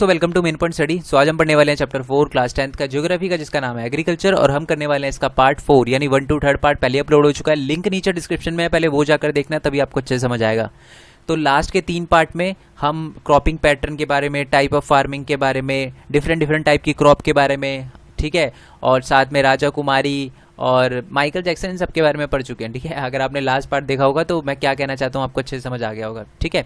दोस्तों, welcome to main point study. So आज हम पढ़ने वाले हैं चैप्टर 4 क्लास 10th का ज्योग्राफी का, जिसका नाम है एग्रीकल्चर, और हम करने वाले हैं इसका पार्ट 4 यानी 1 to 3rd पार्ट पहले अपलोड हो चुका है। लिंक नीचे डिस्क्रिप्शन में है, पहले वो जाकर देखना, तभी आपको अच्छे से समझ आएगा। तो लास्ट के 3 पार्ट में हम क्रॉपिंग पैटर्न के बारे में, टाइप ऑफ फार्मिंग के बारे में, डिफरेंट टाइप की क्रॉप के बारे में, ठीक है, और साथ में राजा कुमारी और माइकल जैक्सन, इन सब के बारे में पढ़ चुके हैं। ठीक है, अगर आपने लास्ट पार्ट देखा होगा तो मैं क्या कहना चाहता हूँ आपको अच्छे से समझ आ गया होगा। ठीक है,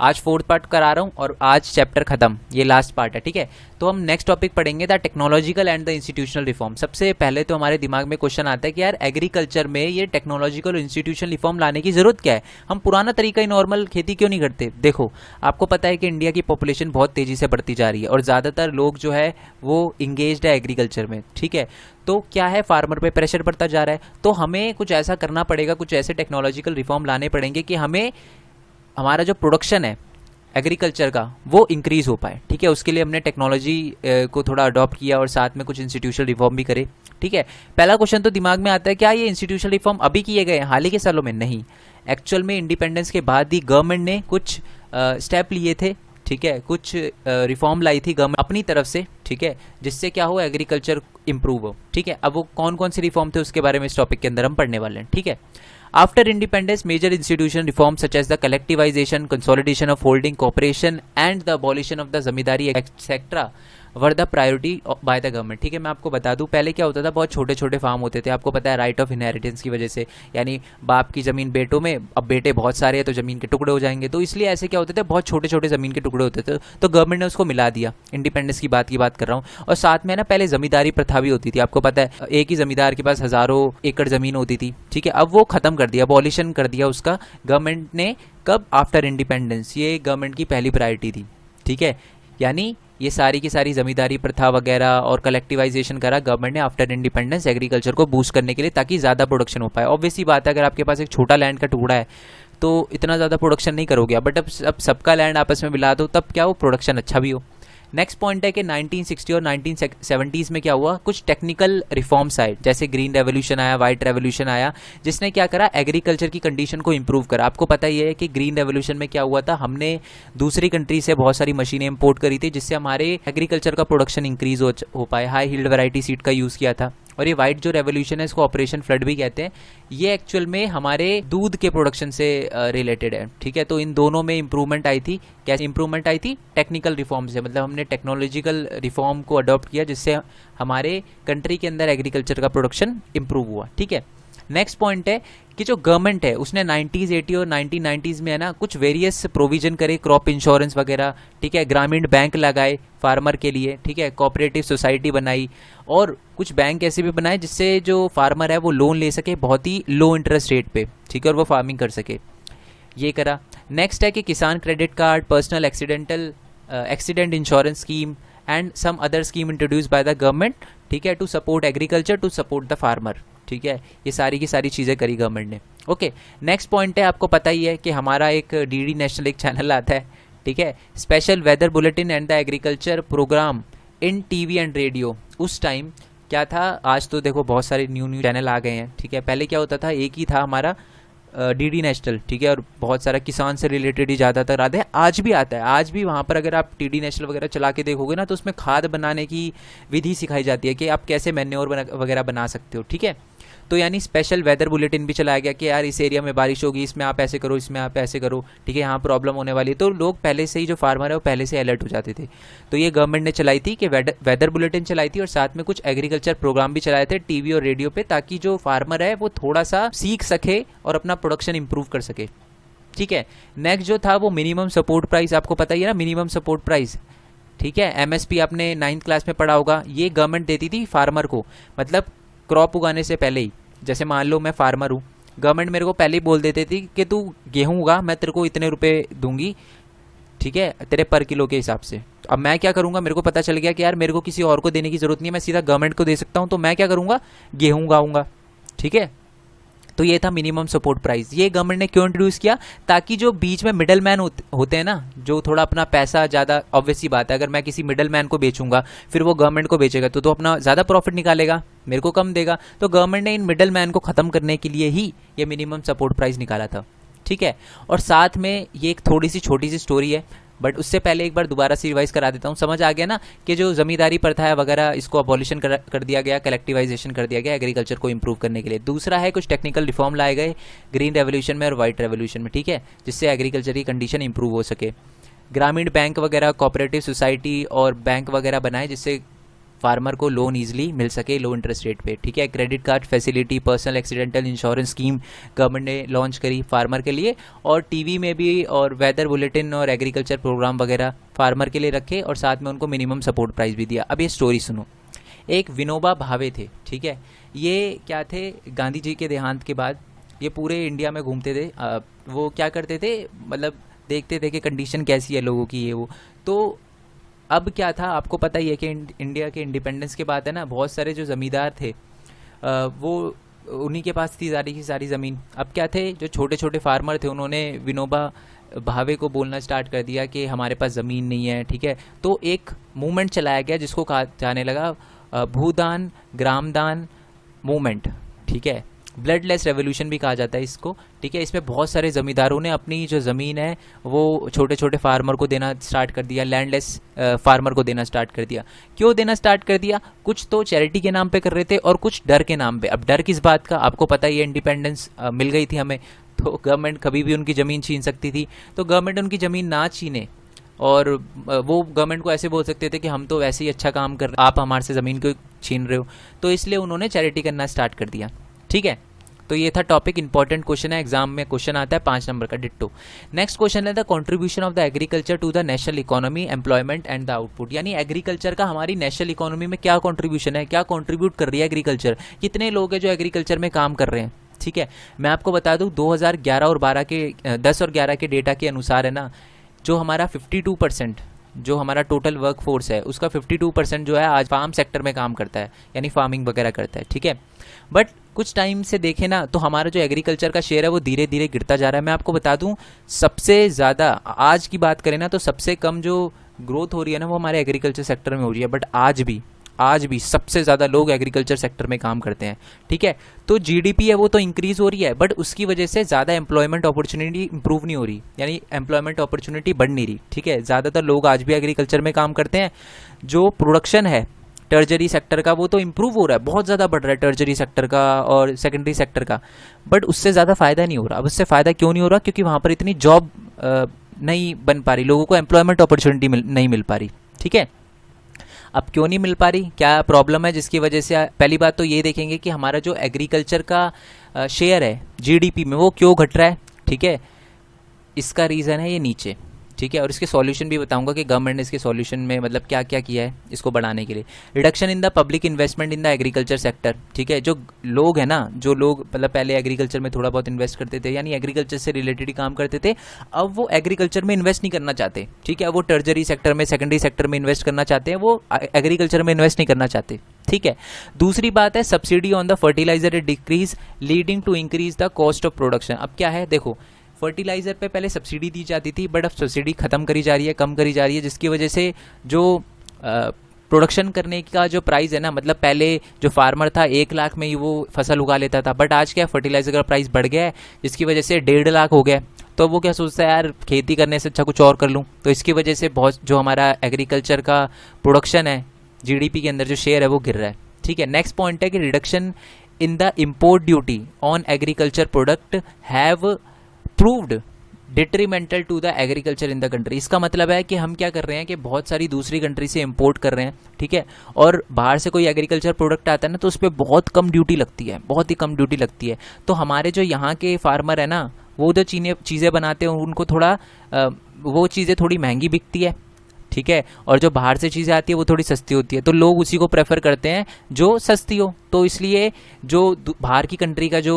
आज 4th पार्ट करा रहा हूँ और आज चैप्टर खत्म, ये लास्ट पार्ट है। ठीक है, तो हम नेक्स्ट टॉपिक पढ़ेंगे the technological and the institutional reform. सबसे पहले तो हमारे दिमाग में क्वेश्चन आता है कि यार एग्रीकल्चर में ये टेक्नोलॉजिकल इंस्टीट्यूशनल रिफॉर्म लाने की जरूरत क्या है, हम पुराना तरीका ही नॉर्मल खेती क्यों नहीं करते। देखो, आपको पता है कि इंडिया की पॉपुलेशन बहुत तेजी से बढ़ती जा रही है और ज़्यादातर लोग जो है वो इंगेज्ड है एग्रीकल्चर में। ठीक है, तो क्या है, फार्मर पे प्रेशर पड़ता जा रहा है, तो हमें कुछ ऐसा करना पड़ेगा, कुछ ऐसे टेक्नोलॉजिकल रिफॉर्म लाने पड़ेंगे कि हमें हमारा जो प्रोडक्शन है एग्रीकल्चर का वो इंक्रीज हो पाए। ठीक है, उसके लिए हमने टेक्नोलॉजी को थोड़ा अडॉप्ट किया और साथ में कुछ इंस्टीट्यूशनल रिफॉर्म भी करे। ठीक है, पहला क्वेश्चन तो दिमाग में आता है, क्या ये इंस्टीट्यूशनल रिफॉर्म अभी किए गए हाल ही के सालों में? नहीं, एक्चुअल में इंडिपेंडेंस के बाद ही गवर्नमेंट ने कुछ स्टेप लिए थे। ठीक है, कुछ रिफॉर्म लाई थी गवर्नमेंट अपनी तरफ से। ठीक है, जिससे क्या हो, एग्रीकल्चर इंप्रूव हो। ठीक है, अब वो कौन कौन से रिफॉर्म थे उसके बारे में इस टॉपिक के अंदर हम पढ़ने वाले हैं। ठीक है, After independence, major institutional reforms such as the collectivization, consolidation of holding, cooperation and the abolition of the zamindari etc. Were the priority bye the government. ठीक है, मैं आपको बता दूं, पहले क्या होता था, बहुत छोटे छोटे फार्म होते थे। आपको पता है राइट ऑफ इनहेरिटेंस की वजह से, यानी बाप की ज़मीन बेटों में, अब बेटे बहुत सारे हैं तो ज़मीन के टुकड़े हो जाएंगे, तो इसलिए ऐसे क्या होते थे, बहुत छोटे छोटे ज़मीन के टुकड़े होते थे, तो गवर्नमेंट ने उसको मिला दिया। इंडिपेंडेंस की बात कर रहा हूँ। और साथ में ना पहले ज़मींदारी प्रथा भी होती थी, आपको पता है एक ही ज़मींदार के पास हज़ारों एकड़ ज़मीन होती थी। ठीक है, अब वो ख़त्म कर दिया, अबॉलिशन कर दिया उसका गवर्नमेंट ने। कब? After independence. ये गवर्नमेंट की पहली प्रायोरिटी थी। ठीक है, यानी ये सारी की सारी जमींदारी प्रथा वगैरह और कलेक्टिवाइजेशन करा गवर्नमेंट ने आफ्टर इंडिपेंडेंस एग्रीकल्चर को बूस्ट करने के लिए, ताकि ज़्यादा प्रोडक्शन हो पाए। ऑब्वियसली बात है, अगर आपके पास एक छोटा लैंड का टुकड़ा है तो इतना ज़्यादा प्रोडक्शन नहीं करोगे, बट अब सबका लैंड आपस में मिला दो, तब क्या हो, प्रोडक्शन अच्छा भी हो। नेक्स्ट पॉइंट है कि 1960 और 1970s में क्या हुआ, कुछ टेक्निकल रिफॉर्म्स आए, जैसे ग्रीन रेवोल्यूशन आया, वाइट रेवोल्यूशन आया, जिसने क्या करा, एग्रीकल्चर की कंडीशन को इंप्रूव करा। आपको पता ही है कि ग्रीन रेवोल्यूशन में क्या हुआ था, हमने दूसरी कंट्री से बहुत सारी मशीनें इंपोर्ट करी थी, जिससे हमारे एग्रीकल्चर का प्रोडक्शन इंक्रीज हो पाए। हाई हील्ड वैरायटी सीड का यूज़ किया था। और ये वाइट जो रेवोल्यूशन है, इसको ऑपरेशन फ्लड भी कहते हैं, ये एक्चुअल में हमारे दूध के प्रोडक्शन से रिलेटेड है। ठीक है, तो इन दोनों में इंप्रूवमेंट आई थी। कैसे इंप्रूवमेंट आई थी? टेक्निकल रिफॉर्म से, मतलब हमने टेक्नोलॉजिकल रिफॉर्म को अडॉप्ट किया, जिससे हमारे कंट्री के अंदर एग्रीकल्चर का प्रोडक्शन इंप्रूव हुआ। ठीक है, नेक्स्ट पॉइंट है कि जो गवर्नमेंट है उसने 90s 80 और 1990s में है ना कुछ वेरियस प्रोविजन करे, क्रॉप इंश्योरेंस वगैरह। ठीक है, ग्रामीण बैंक लगाए फार्मर के लिए। ठीक है, कोऑपरेटिव सोसाइटी बनाई और कुछ बैंक ऐसे भी बनाए जिससे जो फार्मर है वो लोन ले सके बहुत ही लो इंटरेस्ट रेट पे। ठीक है, और वो फार्मिंग कर सके, ये करा। नेक्स्ट है कि किसान credit card, personal accident insurance scheme and some other scheme introduce by the government. ठीक है, to support agriculture, to support the farmer. ठीक है, ये सारी की सारी चीज़ें करी गवर्नमेंट ने। ओके, नेक्स्ट पॉइंट है, आपको पता ही है कि हमारा एक डीडी नेशनल एक चैनल आता है। ठीक है, special weather bulletin and the agriculture programme in TV and radio. उस टाइम क्या था, आज तो देखो बहुत सारे न्यू चैनल आ गए हैं। ठीक है, पहले क्या होता था, एक ही था हमारा डीडी नेशनल। ठीक है, और बहुत सारा किसान से रिलेटेड ही ज़्यादातर आता है, आज भी आता है। आज भी वहाँ पर अगर आप डीडी नेशनल वगैरह चला के देखोगे ना, तो उसमें खाद बनाने की विधि सिखाई जाती है कि आप कैसे मैन्योर वगैरह बना सकते हो। ठीक है, तो यानी स्पेशल वेदर बुलेटिन भी चलाया गया कि यार इस एरिया में बारिश होगी, इसमें आप ऐसे करो, इसमें आप ऐसे करो। ठीक है, यहाँ प्रॉब्लम होने वाली है, तो लोग पहले से ही, जो फार्मर है वो पहले से अलर्ट हो जाते थे। तो ये गवर्नमेंट ने चलाई थी कि वेदर बुलेटिन चलाई थी, और साथ में कुछ एग्रीकल्चर प्रोग्राम भी चलाए थे टीवी और रेडियो पे, ताकि जो फार्मर है वो थोड़ा सा सीख सके और अपना प्रोडक्शन इंप्रूव कर सके। ठीक है, नेक्स्ट जो था वो मिनिमम सपोर्ट प्राइस। आपको पता ही है ना, मिनिमम सपोर्ट प्राइस। ठीक है, एमएसपी आपने 9th क्लास में पढ़ा होगा, ये गवर्नमेंट देती थी फार्मर को, मतलब क्रॉप उगाने से पहले ही। जैसे मान लो मैं फार्मर हूँ, गवर्नमेंट मेरे को पहले ही बोल देती थी कि तू गेहूँ उगा, मैं तेरे को इतने रुपए दूंगी। ठीक है, तेरे पर किलो के हिसाब से। अब मैं क्या करूँगा, मेरे को पता चल गया कि यार मेरे को किसी और को देने की जरूरत नहीं है, मैं सीधा गवर्नमेंट को दे सकता हूँ, तो मैं क्या करूँगा, गेहूँ उगाऊंगा। ठीक है, तो ये था मिनिमम सपोर्ट प्राइस। ये गवर्नमेंट ने क्यों इंट्रोड्यूस किया, ताकि जो बीच में मिडल मैन होते हैं ना, जो थोड़ा अपना पैसा ज़्यादा, ऑब्वियसली बात है, अगर मैं किसी मिडल मैन को बेचूंगा फिर वो गवर्नमेंट को बेचेगा तो अपना ज़्यादा प्रॉफिट निकालेगा, मेरे को कम देगा। तो गवर्नमेंट ने इन मिडल मैन को ख़त्म करने के लिए ही ये मिनिमम सपोर्ट प्राइस निकाला था। ठीक है, और साथ में ये एक थोड़ी सी छोटी सी स्टोरी है, बट उससे पहले एक बार दोबारा से रिवाइज करा देता हूँ। समझ आ गया ना कि जो जमींदारी प्रथा है वगैरह इसको अबॉलिशन कर दिया गया, कलेक्टिवाइजेशन कर दिया गया एग्रीकल्चर को इंप्रूव करने के लिए। दूसरा है कुछ टेक्निकल रिफॉर्म लाए गए ग्रीन रेवोल्यूशन में और वाइट रेवोल्यूशन में, ठीक है, जिससे एग्रीकल्चर की कंडीशन इंप्रूव हो सके। ग्रामीण बैंक वगैरह, कोऑपरेटिव सोसाइटी और बैंक वगैरह बनाए जिससे फार्मर को लोन ईजिली मिल सके लो इंटरेस्ट रेट पे, ठीक है। Credit card facility, personal accidental insurance scheme government ने लॉन्च करी फार्मर के लिए, और टीवी में भी और वेदर बुलेटिन और एग्रीकल्चर प्रोग्राम वगैरह फार्मर के लिए रखे, और साथ में उनको मिनिमम सपोर्ट प्राइस भी दिया। अब ये स्टोरी सुनो। एक विनोबा भावे थे, ठीक है, ये क्या थे, गांधी जी के देहांत के बाद ये पूरे इंडिया में घूमते थे। वो क्या करते थे, मतलब देखते थे कि कंडीशन कैसी है लोगों की, ये वो। तो अब क्या था, आपको पता ही है कि इंडिया के इंडिपेंडेंस के बाद है ना, बहुत सारे जो ज़मींदार थे वो उन्हीं के पास थी सारी की सारी ज़मीन। अब क्या थे, जो छोटे छोटे फार्मर थे उन्होंने विनोबा भावे को बोलना स्टार्ट कर दिया कि हमारे पास ज़मीन नहीं है, ठीक है। तो एक मूवमेंट चलाया गया जिसको कहा जाने लगा भूदान ग्रामदान मूवमेंट, ठीक है। ब्लडलेस रेवोल्यूशन भी कहा जाता है इसको, ठीक है। इसमें बहुत सारे ज़मींदारों ने अपनी जो ज़मीन है वो छोटे छोटे फार्मर को देना स्टार्ट कर दिया, लैंडलेस फार्मर को देना स्टार्ट कर दिया। क्यों देना स्टार्ट कर दिया, कुछ तो चैरिटी के नाम पे कर रहे थे और कुछ डर के नाम पे। अब डर किस बात का, आपको पता ही है, इंडिपेंडेंस मिल गई थी हमें, तो गवर्नमेंट कभी भी उनकी ज़मीन छीन सकती थी। तो गवर्नमेंट उनकी ज़मीन ना छीने, और वो गवर्नमेंट को ऐसे बोल सकते थे कि हम तो वैसे ही अच्छा काम कर रहे, आप हमारे से ज़मीन को छीन रहे हो, तो इसलिए उन्होंने चैरिटी करना स्टार्ट कर दिया, ठीक है। तो ये था टॉपिक, इंपॉर्टेंट क्वेश्चन है, एग्जाम में क्वेश्चन आता है 5 नंबर का, डिट्टो। नेक्स्ट क्वेश्चन है the contribution of the agriculture to the national economy, employment and the output. यानी एग्रीकल्चर का हमारी नेशनल इकोनॉमी में क्या कंट्रीब्यूशन है, क्या कंट्रीब्यूट कर रही है एग्रीकल्चर, कितने लोग हैं जो एग्रीकल्चर में काम कर रहे हैं, ठीक है। मैं आपको बता दूं 2011 और 12 के 10 और 11 के डेटा के अनुसार है ना, जो हमारा 52% जो हमारा टोटल वर्क फोर्स है उसका 52% जो है आज फार्म सेक्टर में काम करता है, यानी फार्मिंग वगैरह करता है, ठीक है। बट कुछ टाइम से देखें ना तो हमारा जो एग्रीकल्चर का शेयर है वो धीरे धीरे गिरता जा रहा है। मैं आपको बता दूं सबसे ज़्यादा आज की बात करें ना तो सबसे कम जो ग्रोथ हो रही है ना वो हमारे एग्रीकल्चर सेक्टर में हो रही है। बट आज भी सबसे ज़्यादा लोग एग्रीकल्चर सेक्टर में काम करते हैं, ठीक है। तो जीडीपी है वो तो इंक्रीज़ हो रही है, बट उसकी वजह से ज़्यादा एम्प्लॉयमेंट अपॉर्चुनिटी इंप्रूव नहीं हो रही, यानी एम्प्लॉयमेंट अपॉर्चुनिटी बढ़ नहीं रही, ठीक है। ज़्यादातर लोग आज भी एग्रीकल्चर में काम करते हैं। जो प्रोडक्शन है टर्जरी सेक्टर का वो तो इंप्रूव हो रहा है, बहुत ज़्यादा बढ़ रहा है टर्जरी सेक्टर का और सेकेंडरी सेक्टर का, बट उससे ज़्यादा फ़ायदा नहीं हो रहा। अब उससे फ़ायदा क्यों नहीं हो रहा, क्योंकि वहाँ पर इतनी जॉब नहीं बन पा रही, लोगों को एम्प्लॉयमेंट अपॉर्चुनिटी नहीं मिल पा रही, ठीक है। अब क्यों नहीं मिल पा रही, क्या प्रॉब्लम है जिसकी वजह से, पहली बात तो ये देखेंगे कि हमारा जो एग्रीकल्चर का शेयर है जीडीपी में वो क्यों घट रहा है, ठीक है। इसका रीज़न है ये नीचे, ठीक है। और इसके सॉल्यूशन भी बताऊंगा कि गवर्नमेंट ने इसके सॉल्यूशन में मतलब क्या क्या किया है इसको बढ़ाने के लिए। Reduction in the public investment in the agriculture sector, ठीक है। जो लोग हैं ना, जो लोग मतलब पहले एग्रीकल्चर में थोड़ा बहुत इन्वेस्ट करते थे, यानी एग्रीकल्चर से रिलेटेड ही काम करते थे, अब वो एग्रीकल्चर में इन्वेस्ट नहीं करना चाहते, ठीक है। वो टर्जरी सेक्टर में, सेकेंडरी सेक्टर में इन्वेस्ट करना चाहते हैं, वो एग्रीकल्चर में इन्वेस्ट नहीं करना चाहते, ठीक है। दूसरी बात है subsidy on the fertiliser decrease leading to increase the cost of production. अब क्या है, देखो फर्टिलाइज़र पे पहले सब्सिडी दी जाती थी, बट अब सब्सिडी ख़त्म करी जा रही है, कम करी जा रही है, जिसकी वजह से जो प्रोडक्शन करने का जो प्राइस है ना, मतलब पहले जो फार्मर था 1 लाख में ही वो फसल उगा लेता था, बट आज क्या फर्टिलाइज़र का प्राइस बढ़ गया है, जिसकी वजह से 1.5 लाख हो गया। तो वो क्या सोचता है, यार खेती करने से अच्छा कुछ और कर लूँ। तो इसकी वजह से बहुत जो हमारा एग्रीकल्चर का प्रोडक्शन है जीडीपी के अंदर जो शेयर है वो गिर रहा है, ठीक है। नेक्स्ट पॉइंट है कि reduction in the import duty on agriculture product have proved detrimental to the agriculture in the country. इसका मतलब है कि हम क्या कर रहे हैं कि बहुत सारी दूसरी कंट्री से इंपोर्ट कर रहे हैं, ठीक है। और बाहर से कोई एग्रीकल्चर प्रोडक्ट आता है ना तो उस पर बहुत कम ड्यूटी लगती है, बहुत ही कम ड्यूटी लगती है। तो हमारे जो यहाँ के फार्मर है ना वो जो चीज़ें बनाते हैं उनको थोड़ा वो चीज़ें थोड़ी महंगी बिकती है, ठीक है। और जो बाहर से चीज़ें आती है वो थोड़ी सस्ती होती है, तो लोग उसी को प्रेफर करते हैं जो सस्ती हो। तो इसलिए जो बाहर की कंट्री का जो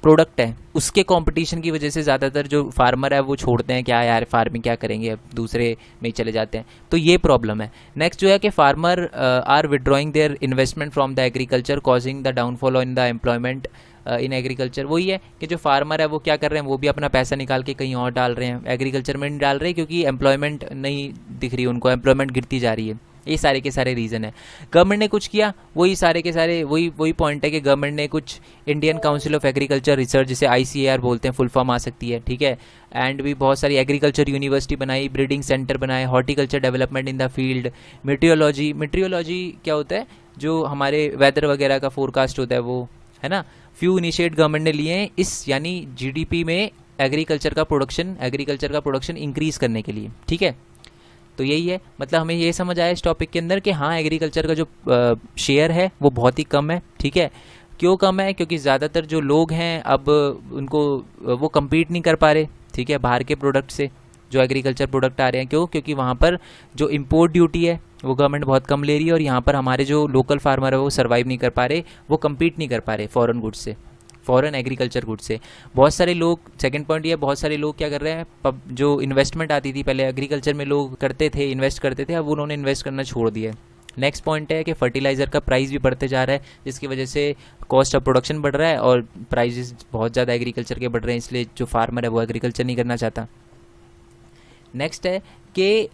प्रोडक्ट है उसके कंपटीशन की वजह से ज़्यादातर जो फार्मर है वो छोड़ते हैं, क्या यार फार्मिंग क्या करेंगे, अब दूसरे में ही चले जाते हैं। तो ये प्रॉब्लम है। नेक्स्ट जो है कि farmer are withdrawing their investment from the agriculture causing the downfall in the employment in agriculture. वही है कि जो फार्मर है वो क्या कर रहे हैं, वो भी अपना पैसा निकाल के कहीं और डाल रहे हैं, एग्रीकल्चर में नहीं डाल रहे क्योंकि एम्प्लॉयमेंट नहीं दिख रही उनको, एम्प्लॉयमेंट गिरती जा रही है, ये सारे के सारे रीज़न है। गवर्नमेंट ने कुछ किया, वही सारे के सारे वही पॉइंट है कि गवर्नमेंट ने कुछ Indian council of agriculture research, जिसे ICAR बोलते हैं, फुल फॉर्म आ सकती है, ठीक है। एंड भी बहुत सारी एग्रीकल्चर यूनिवर्सिटी बनाई, ब्रीडिंग सेंटर बनाए, horticulture development in the field, meteorology क्या होता है, जो हमारे वेदर वगैरह का फोरकास्ट होता है वो, है ना। फ्यू इनिशिएट गवर्नमेंट ने लिए हैं इस यानी GDP में एग्रीकल्चर का प्रोडक्शन इंक्रीज करने के लिए, ठीक है। तो यही है, मतलब हमें ये समझ आया इस टॉपिक के अंदर कि हाँ एग्रीकल्चर का जो शेयर है वो बहुत ही कम है, ठीक है। क्यों कम है? क्योंकि ज़्यादातर जो लोग हैं अब उनको वो compete नहीं कर पा रहे, ठीक है, बाहर के प्रोडक्ट से, जो एग्रीकल्चर प्रोडक्ट आ रहे हैं। क्यों? क्योंकि वहाँ पर जो इम्पोर्ट ड्यूटी है वो गवर्नमेंट बहुत कम ले रही है, और यहाँ पर हमारे जो लोकल फार्मर है वो सर्वाइव नहीं कर पा रहे, वो compete नहीं कर पा रहे फॉरेन गुड्स से, फॉरेन एग्रीकल्चर गुड्स से। बहुत सारे लोग, सेकंड पॉइंट ये, बहुत सारे लोग क्या कर रहे हैं, जो इन्वेस्टमेंट आती थी पहले एग्रीकल्चर में, लोग करते थे, इन्वेस्ट करते थे, अब उन्होंने इन्वेस्ट करना छोड़ दिया है। नेक्स्ट पॉइंट है कि फर्टिलाइज़र का प्राइस भी बढ़ते जा रहा है, जिसकी वजह से कॉस्ट ऑफ प्रोडक्शन बढ़ रहा है और प्राइजेस बहुत ज़्यादा एग्रीकल्चर के बढ़ रहे हैं, इसलिए जो फार्मर है वो एग्रीकल्चर नहीं करना चाहता। नेक्स्ट है कि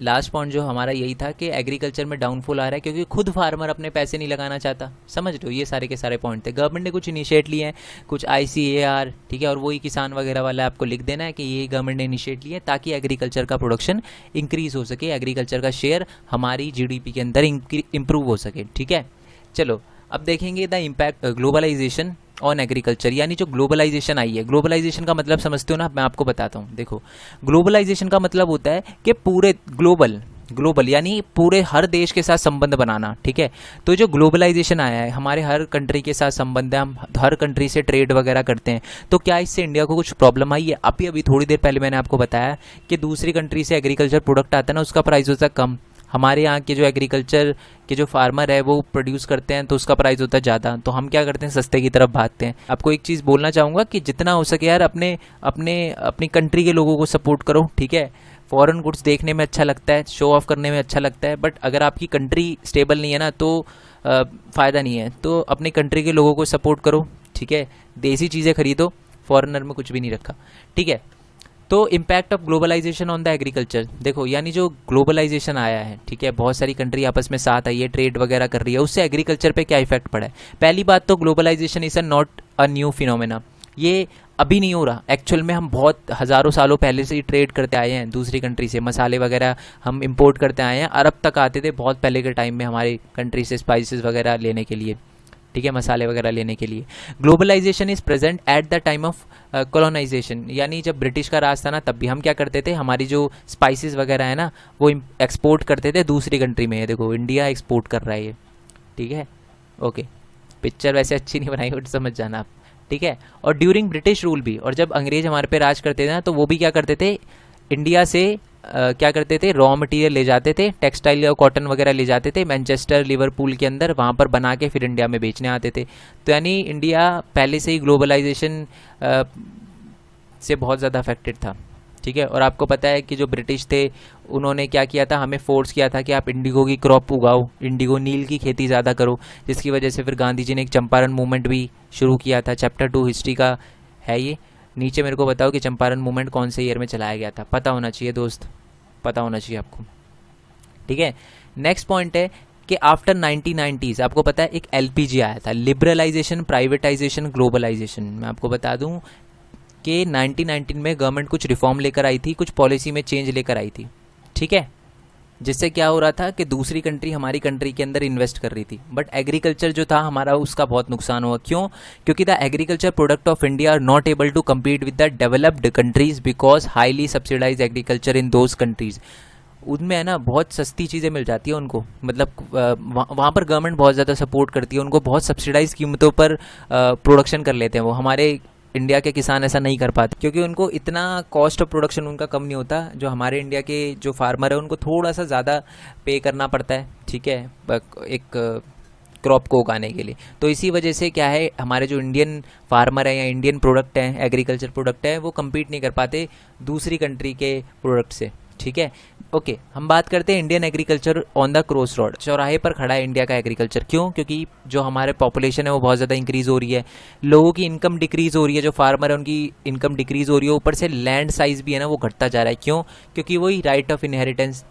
लास्ट पॉइंट जो हमारा यही था कि एग्रीकल्चर में डाउनफॉल आ रहा है क्योंकि खुद फार्मर अपने पैसे नहीं लगाना चाहता। समझ लो, ये सारे के सारे पॉइंट थे। गवर्नमेंट ने कुछ इनिशिएट लिए हैं, कुछ ICAR, ठीक है, और वही किसान वगैरह वाला आपको लिख देना है कि ये गवर्नमेंट ने इनिशिएट लिए ताकि एग्रीकल्चर का प्रोडक्शन इंक्रीज हो सके, एग्रीकल्चर का शेयर हमारी GDP के अंदर इंप्रूव हो सके, ठीक है। चलो अब देखेंगे the impact globalisation on agriculture, यानी जो ग्लोबलाइजेशन आई है। ग्लोबलाइजेशन का मतलब समझते हो ना, मैं आपको बताता हूँ। देखो, ग्लोबलाइजेशन का मतलब होता है कि पूरे ग्लोबल यानी पूरे हर देश के साथ संबंध बनाना, ठीक है। तो जो ग्लोबलाइजेशन आया है, हमारे हर कंट्री के साथ संबंध है, हम हर कंट्री से ट्रेड वगैरह करते हैं। तो क्या इससे इंडिया को कुछ प्रॉब्लम आई है? अभी थोड़ी देर पहले मैंने आपको बताया कि दूसरी कंट्री से एग्रीकल्चर प्रोडक्ट आता है ना, उसका प्राइस होता है कम, हमारे यहाँ के जो एग्रीकल्चर के जो फार्मर है वो प्रोड्यूस करते हैं तो उसका प्राइस होता है ज़्यादा, तो हम क्या करते हैं, सस्ते की तरफ भागते हैं। आपको एक चीज़ बोलना चाहूँगा कि जितना हो सके यार अपनी कंट्री के लोगों को सपोर्ट करो, ठीक है। फॉरेन गुड्स देखने में अच्छा लगता है, शो ऑफ करने में अच्छा लगता है, बट अगर आपकी कंट्री स्टेबल नहीं है ना तो फ़ायदा नहीं है। तो अपनी कंट्री के लोगों को सपोर्ट करो, ठीक है, देसी चीज़ें खरीदो, फॉरेनर में कुछ भी नहीं रखा, ठीक है। तो impact of globalisation on the agriculture, देखो यानी जो ग्लोबलाइजेशन आया है, ठीक है, बहुत सारी कंट्री आपस में साथ आई है, ट्रेड वगैरह कर रही है, उससे एग्रीकल्चर पे क्या इफेक्ट पड़ा है। पहली बात तो globalisation is not a new phenomena, ये अभी नहीं हो रहा। एक्चुअल में हम बहुत हज़ारों सालों पहले से ही ट्रेड करते आए हैं दूसरी कंट्री से, मसाले वगैरह हम इंपोर्ट करते आए हैं, अरब तक आते थे बहुत पहले के टाइम में हमारी कंट्री से स्पाइसेस वगैरह लेने के लिए, ठीक है, मसाले वगैरह लेने के लिए। Globalisation is present at the time of colonisation, यानी जब ब्रिटिश का राज था ना, तब भी हम क्या करते थे, हमारी जो स्पाइसेस वगैरह है ना वो एक्सपोर्ट करते थे दूसरी कंट्री में। देखो इंडिया एक्सपोर्ट कर रहा है ये, ठीक है, ओके। पिक्चर वैसे अच्छी नहीं बनाई, बट समझ जाना आप, ठीक है। और ड्यूरिंग ब्रिटिश रूल भी, और जब अंग्रेज हमारे पे राज करते थे ना, तो वो भी क्या करते थे, इंडिया से क्या करते थे, रॉ मटेरियल ले जाते थे, टेक्सटाइल या कॉटन वगैरह ले जाते थे मैनचेस्टर, लिवरपूल के अंदर, वहाँ पर बना के फिर इंडिया में बेचने आते थे। तो यानी इंडिया पहले से ही ग्लोबलाइजेशन से बहुत ज़्यादा अफेक्टेड था, ठीक है। और आपको पता है कि जो ब्रिटिश थे उन्होंने क्या किया था, हमें फोर्स किया था कि आप इंडिगो की क्रॉप उगाओ, इंडिगो नील की खेती ज़्यादा करो, जिसकी वजह से फिर गांधी जी ने एक चंपारण मूवमेंट भी शुरू किया था। चैप्टर 2 हिस्ट्री का है ये। नीचे मेरे को बताओ कि चंपारण मूवमेंट कौन से ईयर में चलाया गया था, पता होना चाहिए दोस्त, पता होना चाहिए आपको, ठीक है। नेक्स्ट पॉइंट है कि आफ्टर 1990s आपको पता है एक LPG आया था, लिबरलाइजेशन, प्राइवेटाइजेशन, ग्लोबलाइजेशन। मैं आपको बता दूं कि 1919 में गवर्नमेंट कुछ रिफॉर्म लेकर आई थी, कुछ पॉलिसी में चेंज लेकर आई थी, ठीक है, जिससे क्या हो रहा था कि दूसरी कंट्री हमारी कंट्री के अंदर इन्वेस्ट कर रही थी, बट एग्रीकल्चर जो था हमारा उसका बहुत नुकसान हुआ। क्यों? क्योंकि the agriculture product of India are not able to compete with the developed countries because highly subsidise agriculture in those countries. उनमें है ना बहुत सस्ती चीज़ें मिल जाती है उनको, मतलब वहाँ पर गवर्नमेंट बहुत ज़्यादा सपोर्ट करती है उनको, बहुत सब्सिडाइज कीमतों पर प्रोडक्शन कर लेते हैं वो। हमारे इंडिया के किसान ऐसा नहीं कर पाते क्योंकि उनको इतना कॉस्ट ऑफ प्रोडक्शन उनका कम नहीं होता। जो हमारे इंडिया के जो फार्मर है उनको थोड़ा सा ज़्यादा पे करना पड़ता है, ठीक है, एक क्रॉप को उगाने के लिए। तो इसी वजह से क्या है, हमारे जो इंडियन फार्मर है या इंडियन प्रोडक्ट हैं, एग्रीकल्चर प्रोडक्ट है, वो कम्पीट नहीं कर पाते दूसरी कंट्री के प्रोडक्ट से, ठीक है। ओके, हम बात करते हैं Indian agriculture on the cross road, चौराहे पर खड़ा है इंडिया का एग्रीकल्चर। क्यों? क्योंकि जो हमारे पॉपुलेशन है वो बहुत ज़्यादा इंक्रीज़ हो रही है, लोगों की इनकम डिक्रीज़ हो रही है, जो फार्मर है उनकी इनकम डिक्रीज़ हो रही है, ऊपर से लैंड साइज़ भी है ना वो घटता जा रहा है। क्यों? क्योंकि वही राइट ऑफ इनहेरिटेंस,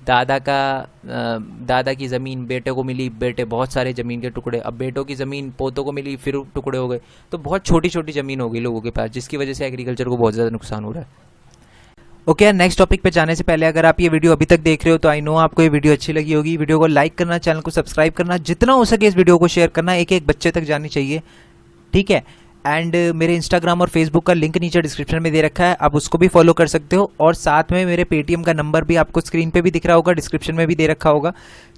दादा की ज़मीन बेटे को मिली, बेटे बहुत सारे ज़मीन के टुकड़े, अब बेटों की ज़मीन पोतों को मिली, फिर टुकड़े हो गए। तो बहुत छोटी छोटी ज़मीन हो गई लोगों के पास, जिसकी वजह से एग्रीकल्चर को बहुत ज़्यादा नुकसान हो रहा है। ओके, नेक्स्ट टॉपिक पे जाने से पहले अगर आप ये वीडियो अभी तक देख रहे हो तो आई नो आपको ये वीडियो अच्छी लगी होगी। वीडियो को लाइक करना, चैनल को सब्सक्राइब करना, जितना हो सके इस वीडियो को शेयर करना, एक एक बच्चे तक जानी चाहिए, ठीक है। एंड मेरे इंस्टाग्राम और फेसबुक का लिंक नीचे डिस्क्रिप्शन में दे रखा है, आप उसको भी फॉलो कर सकते हो। और साथ में मेरे पेटीएम का नंबर भी आपको स्क्रीन पे भी दिख रहा होगा, डिस्क्रिप्शन में भी दे रखा होगा।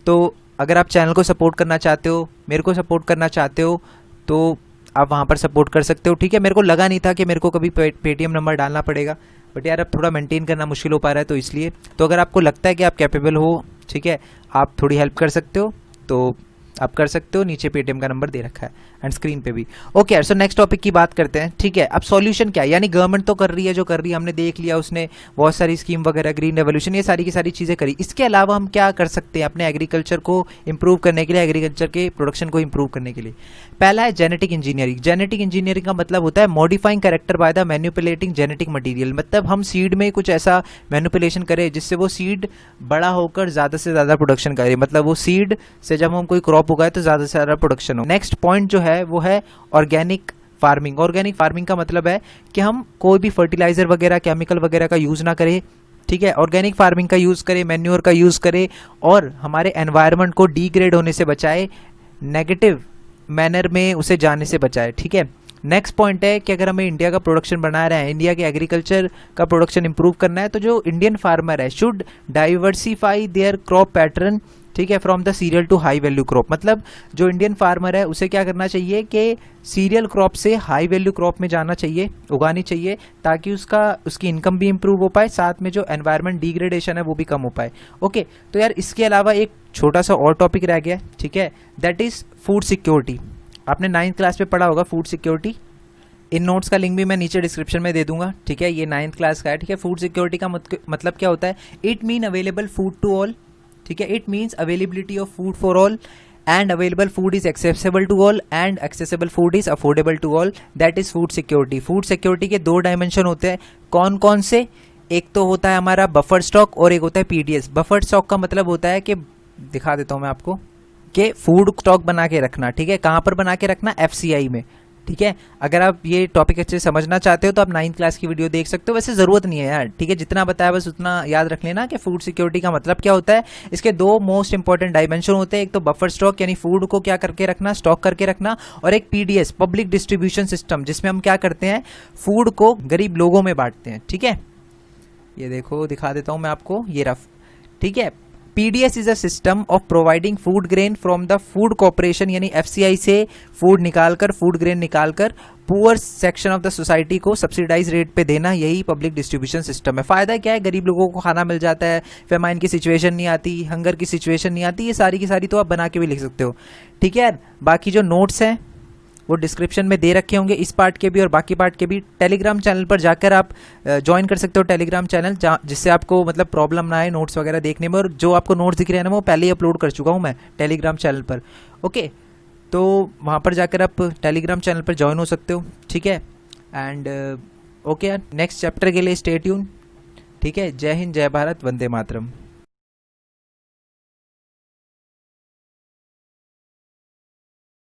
तो अगर आप चैनल को सपोर्ट करना चाहते हो, मेरे को सपोर्ट करना चाहते हो, तो आप वहाँ पर सपोर्ट कर सकते हो, ठीक है। मेरे को लगा नहीं था कि मेरे को कभी पेटीएम नंबर डालना पड़ेगा, बट यार अब थोड़ा मेंटेन करना मुश्किल हो पा रहा है, तो इसलिए। तो अगर आपको लगता है कि आप कैपेबल हो, ठीक है, आप थोड़ी हेल्प कर सकते हो, तो आप कर सकते हो। नीचे पेटीएम का नंबर दे रखा है एंड स्क्रीन पे भी। ओके यार, सो नेक्स्ट टॉपिक की बात करते हैं, ठीक है। अब सॉल्यूशन क्या है, यानी गवर्नमेंट तो कर रही है जो कर रही है, हमने देख लिया, उसने बहुत सारी स्कीम वगैरह, ग्रीन रेवोल्यूशन, ये सारी की सारी चीज़ें करी। इसके अलावा हम क्या कर सकते हैं अपने एग्रीकल्चर को इंप्रूव करने के लिए, एग्रीकल्चर के प्रोडक्शन को इंप्रूव करने के लिए? पहला है जेनेटिक इंजीनियरिंग। जेनेटिक इंजीनियरिंग का मतलब होता है modifying character by the manipulating genetic material. मतलब हम सीड में कुछ ऐसा मैनिपुलेशन करें जिससे वो सीड बड़ा होकर ज़्यादा से ज़्यादा प्रोडक्शन करे, मतलब वो सीड से जब हम कोई क्रॉप उगाए तो ज़्यादा से ज़्यादा प्रोडक्शन हो। नेक्स्ट पॉइंट जो है वो है ऑर्गेनिक फार्मिंग। ऑर्गेनिक फार्मिंग का मतलब है कि हम कोई भी फर्टिलाइजर वगैरह, केमिकल वगैरह का यूज़ ना करें, ठीक है। ऑर्गेनिक फार्मिंग का यूज़ करें, मैन्योर का यूज़ करें, और हमारे एनवायरनमेंट को डिग्रेड होने से बचाए, नेगेटिव मैनर में उसे जाने से बचाए, ठीक है। नेक्स्ट पॉइंट है कि अगर हमें इंडिया का प्रोडक्शन बना रहे हैं, इंडिया के एग्रीकल्चर का प्रोडक्शन इंप्रूव करना है, तो जो इंडियन फार्मर है should diversify their crop pattern, ठीक है, from the cereal to high value crop. मतलब जो इंडियन फार्मर है उसे क्या करना चाहिए कि सीरियल क्रॉप से हाई वैल्यू क्रॉप में जाना चाहिए, उगानी चाहिए, ताकि उसकी इनकम भी इंप्रूव हो पाए, साथ में जो एनवायरनमेंट डिग्रेडेशन है वो भी कम हो पाए। ओके, तो यार इसके अलावा एक छोटा सा और टॉपिक रह गया, ठीक है, दैट इज फूड सिक्योरिटी। आपने 9th क्लास में पढ़ा होगा फूड सिक्योरिटी। इन नोट्स का लिंक भी मैं नीचे डिस्क्रिप्शन में दे दूंगा, ठीक है। ये 9th क्लास का है, ठीक है। फूड सिक्योरिटी का मतलब क्या होता है? It mean available food to all, ठीक है। It means availability of food for all, and available food is accessible to all, and accessible food is affordable to all, that is food security. Food security के 2 dimension होते हैं, कौन कौन से? एक तो होता है हमारा बफर स्टॉक और एक होता है पीडीएस। बफर स्टॉक का मतलब होता है कि, दिखा देता हूं मैं आपको, कि फूड स्टॉक बना के रखना, ठीक है। कहां पर बना के रखना? एफसीआई में, ठीक है। अगर आप ये टॉपिक अच्छे से समझना चाहते हो तो आप 9th क्लास की वीडियो देख सकते हो, वैसे जरूरत नहीं है यार, ठीक है। जितना बताया बस उतना याद रख लेना कि फूड सिक्योरिटी का मतलब क्या होता है। इसके 2 मोस्ट इंपॉर्टेंट डायमेंशन होते हैं, एक तो बफर स्टॉक यानी फूड को क्या करके रखना, स्टॉक करके रखना, और एक पीडीएस पब्लिक डिस्ट्रीब्यूशन सिस्टम, जिसमें हम क्या करते हैं, फूड को गरीब लोगों में बांटते हैं, ठीक है। ये देखो, दिखा देता हूं मैं आपको, ये रफ, ठीक है। PDS is a system of providing food grain from the food corporation, यानी FCI से फूड निकालकर, फूड ग्रेन निकालकर poor section of the society को सब्सिडाइज रेट पे देना, यही पब्लिक डिस्ट्रीब्यूशन सिस्टम है। फायदा क्या है? गरीब लोगों को खाना मिल जाता है, फेमाइन की सिचुएशन नहीं आती, हंगर की सिचुएशन नहीं आती। ये सारी की सारी तो आप बना के भी लिख सकते हो, ठीक है। बाकी जो नोट्स हैं वो डिस्क्रिप्शन में दे रखे होंगे, इस पार्ट के भी और बाकी पार्ट के भी। टेलीग्राम चैनल पर जाकर आप ज्वाइन कर सकते हो टेलीग्राम चैनल, जिससे आपको मतलब प्रॉब्लम ना आए नोट्स वगैरह देखने में। और जो आपको नोट्स दिख रहे हैं ना, वो पहले ही अपलोड कर चुका हूँ मैं टेलीग्राम चैनल पर, ओके। तो वहाँ पर जाकर आप टेलीग्राम चैनल पर ज्वाइन हो सकते हो, ठीक है। एंड ओके, नेक्स्ट चैप्टर के लिए स्टे ट्यून, ठीक है। जय हिंद, जय भारत, वंदे मातरम।